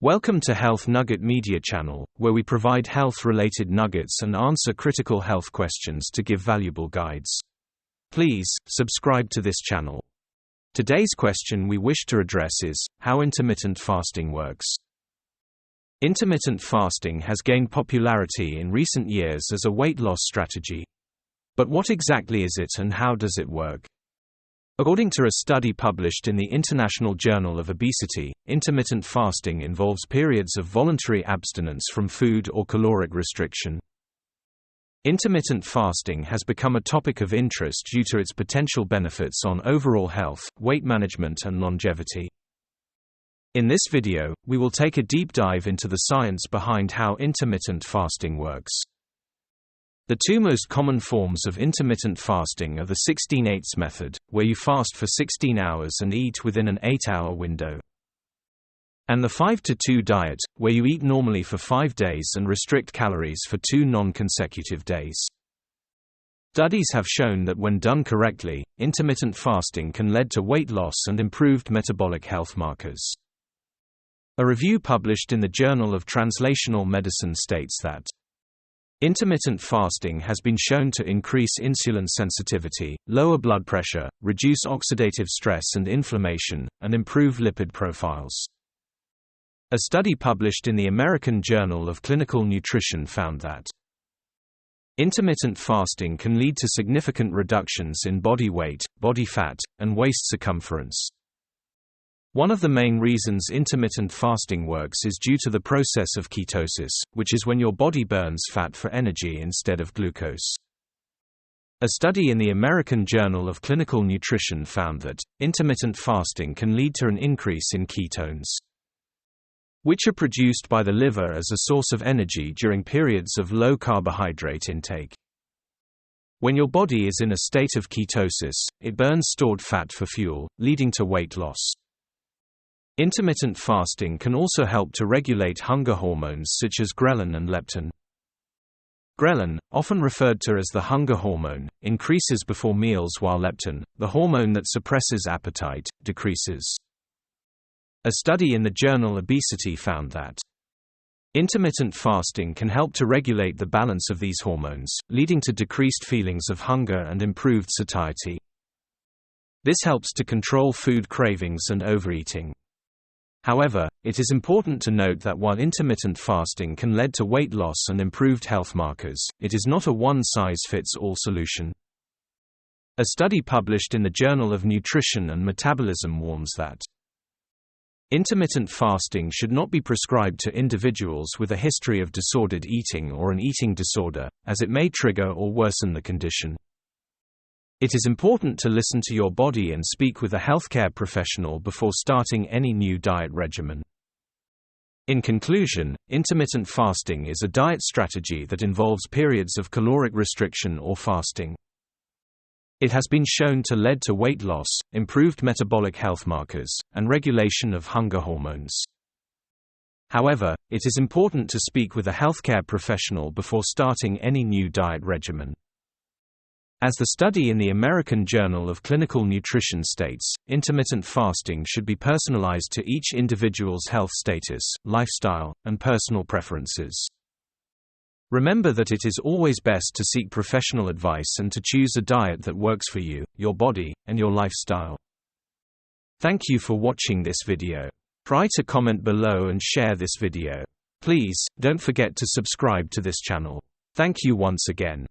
Welcome to Health Nugget Media Channel, where we provide health-related nuggets and answer critical health questions to give valuable guides. Please, subscribe to this channel. Today's question we wish to address is, how intermittent fasting works. Intermittent fasting has gained popularity in recent years as a weight loss strategy. But what exactly is it and how does it work? According to a study published in the International Journal of Obesity, intermittent fasting involves periods of voluntary abstinence from food or caloric restriction. Intermittent fasting has become a topic of interest due to its potential benefits on overall health, weight management and longevity. In this video, we will take a deep dive into the science behind how intermittent fasting works. The two most common forms of intermittent fasting are the 16/8 method, where you fast for 16 hours and eat within an 8-hour window, and the 5-2 diet, where you eat normally for 5 days and restrict calories for 2 non-consecutive days. Studies have shown that when done correctly, intermittent fasting can lead to weight loss and improved metabolic health markers. A review published in the Journal of Translational Medicine states that intermittent fasting has been shown to increase insulin sensitivity, lower blood pressure, reduce oxidative stress and inflammation, and improve lipid profiles. A study published in the American Journal of Clinical Nutrition found that intermittent fasting can lead to significant reductions in body weight, body fat, and waist circumference. One of the main reasons intermittent fasting works is due to the process of ketosis, which is when your body burns fat for energy instead of glucose. A study in the American Journal of Clinical Nutrition found that intermittent fasting can lead to an increase in ketones, which are produced by the liver as a source of energy during periods of low carbohydrate intake. When your body is in a state of ketosis, it burns stored fat for fuel, leading to weight loss. Intermittent fasting can also help to regulate hunger hormones such as ghrelin and leptin. Ghrelin, often referred to as the hunger hormone, increases before meals while leptin, the hormone that suppresses appetite, decreases. A study in the journal Obesity found that intermittent fasting can help to regulate the balance of these hormones, leading to decreased feelings of hunger and improved satiety. This helps to control food cravings and overeating. However, it is important to note that while intermittent fasting can lead to weight loss and improved health markers, it is not a one-size-fits-all solution. A study published in the Journal of Nutrition and Metabolism warns that intermittent fasting should not be prescribed to individuals with a history of disordered eating or an eating disorder, as it may trigger or worsen the condition. It is important to listen to your body and speak with a healthcare professional before starting any new diet regimen. In conclusion, intermittent fasting is a diet strategy that involves periods of caloric restriction or fasting. It has been shown to lead to weight loss, improved metabolic health markers, and regulation of hunger hormones. However, it is important to speak with a healthcare professional before starting any new diet regimen. As the study in the American Journal of Clinical Nutrition states, intermittent fasting should be personalized to each individual's health status, lifestyle, and personal preferences. Remember that it is always best to seek professional advice and to choose a diet that works for you, your body, and your lifestyle. Thank you for watching this video. Try to comment below and share this video. Please, don't forget to subscribe to this channel. Thank you once again.